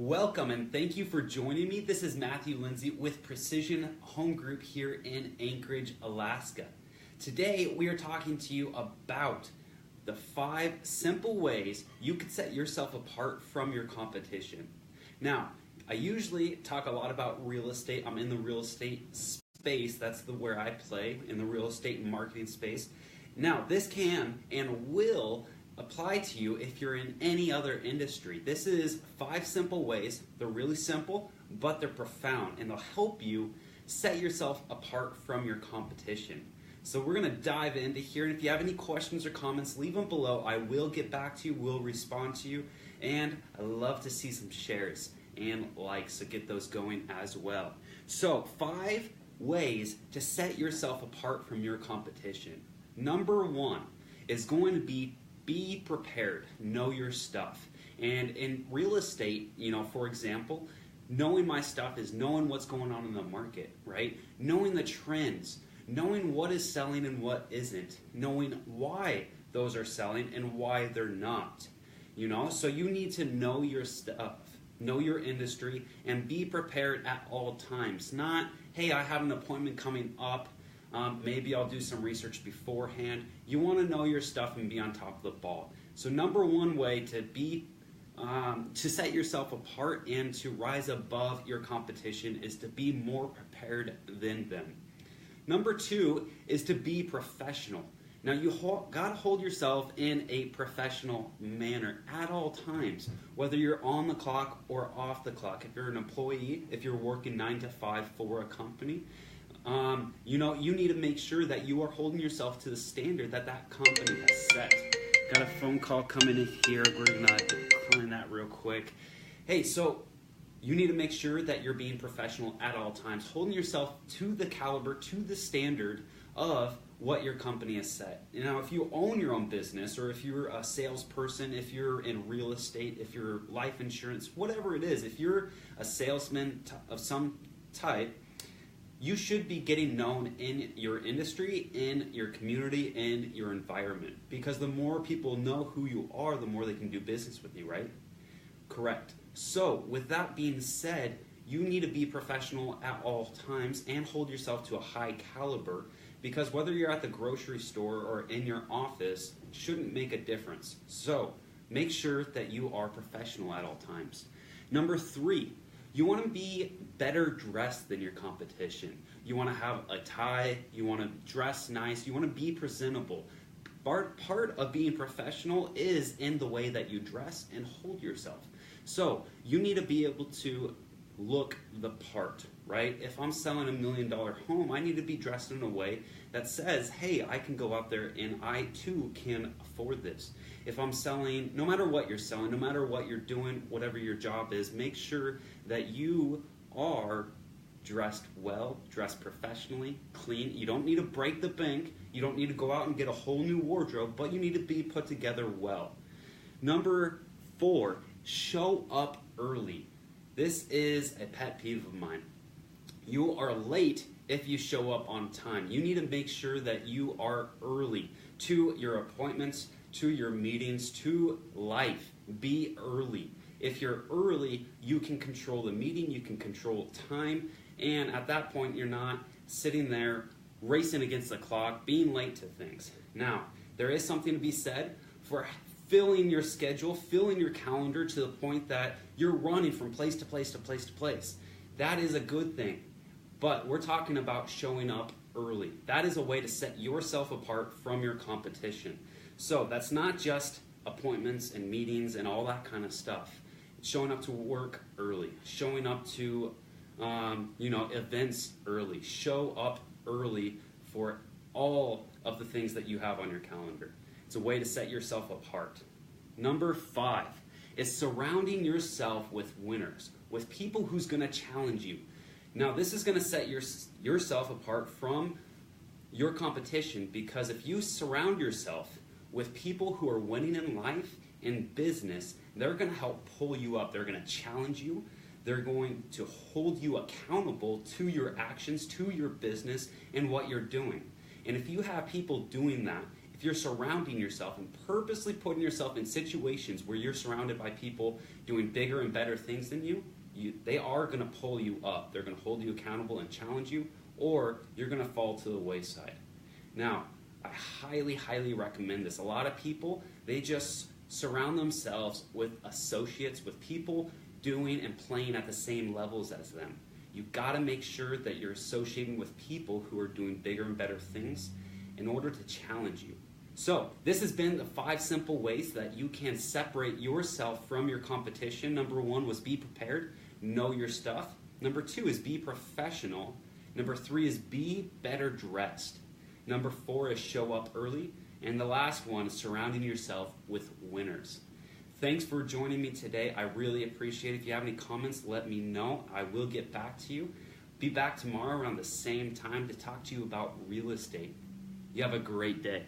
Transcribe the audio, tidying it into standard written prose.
Welcome and thank you for joining me. This is Matthew Lindsay with Precision Home Group here in Anchorage, Alaska. Today we are talking to you about the 5 simple ways you can set yourself apart from your competition. Now, I usually talk a lot about real estate. I'm in the real estate space. That's where I play, in the real estate and marketing space. Now, this can and will apply to you if you're in any other industry. This is 5 simple ways. They're really simple, but they're profound, and they'll help you set yourself apart from your competition. So we're going to dive into here, and if you have any questions or comments, leave them below. I will get back to you, will respond to you, and I love to see some shares and likes, so get those going as well. So 5 ways to set yourself apart from your competition. Number 1 is going to be prepared, know your stuff. And in real estate, for example, knowing my stuff is knowing what's going on in the market, right? Knowing the trends, knowing what is selling and what isn't, knowing why those are selling and why they're not. So you need to know your stuff, know your industry, and be prepared at all times. Not, hey, I have an appointment coming up, maybe I'll do some research beforehand. You want to know your stuff and be on top of the ball. So number 1 way to set yourself apart and to rise above your competition is to be more prepared than them. Number 2 is to be professional. Now you got to hold yourself in a professional manner at all times, whether you're on the clock or off the clock. If you're an employee, if you're working 9 to 5 for a company, you need to make sure that you are holding yourself to the standard that company has set. Got a phone call coming in here. We're going to decline that real quick. Hey, so you need to make sure that you're being professional at all times, holding yourself to the caliber, to the standard of what your company has set. Now, if you own your own business, or if you're a salesperson, if you're in real estate, if you're life insurance, whatever it is, if you're a salesman of some type, you should be getting known in your industry, in your community, in your environment. Because the more people know who you are, the more they can do business with you, right? Correct. So, with that being said, you need to be professional at all times and hold yourself to a high caliber, because whether you're at the grocery store or in your office shouldn't make a difference. So, make sure that you are professional at all times. Number 3, you want to be better dressed than your competition. You want to have a tie, you want to dress nice, you want to be presentable. Part of being professional is in the way that you dress and hold yourself. So you need to be able to look the part, right? If I'm selling $1 million home, I need to be dressed in a way that says, hey, I can go out there and I too can afford this. If I'm selling, no matter what you're selling, no matter what you're doing, whatever your job is, make sure that you are dressed well, dressed professionally, clean. You don't need to break the bank. You don't need to go out and get a whole new wardrobe, but you need to be put together well. Number 4, show up early. This is a pet peeve of mine. You are late if you show up on time. You need to make sure that you are early to your appointments, to your meetings, to life. Be early. If you're early, you can control the meeting, you can control time, and at that point you're not sitting there racing against the clock, being late to things. Now, there is something to be said for filling your schedule, filling your calendar to the point that you're running from place to place to place to place. That is a good thing. But we're talking about showing up early. That is a way to set yourself apart from your competition. So that's not just appointments and meetings and all that kind of stuff. It's showing up to work early, showing up to events early. Show up early for all of the things that you have on your calendar. It's a way to set yourself apart. Number 5 is surrounding yourself with winners, with people who's going to challenge you. Now, this is going to set yourself apart from your competition, because if you surround yourself with people who are winning in life, in business, they're going to help pull you up. They're going to challenge you. They're going to hold you accountable to your actions, to your business, and what you're doing. And if you have people doing that, if you're surrounding yourself and purposely putting yourself in situations where you're surrounded by people doing bigger and better things than you, they are going to pull you up. They're going to hold you accountable and challenge you, or you're going to fall to the wayside. Now, I highly, highly recommend this. A lot of people, they just surround themselves with associates, with people doing and playing at the same levels as them. You've got to make sure that you're associating with people who are doing bigger and better things in order to challenge you. So, this has been the 5 simple ways that you can separate yourself from your competition. Number 1 was be prepared, know your stuff. Number 2 is be professional. Number 3 is be better dressed. Number 4 is show up early. And the last one is surrounding yourself with winners. Thanks for joining me today. I really appreciate it. If you have any comments, let me know. I will get back to you. Be back tomorrow around the same time to talk to you about real estate. You have a great day.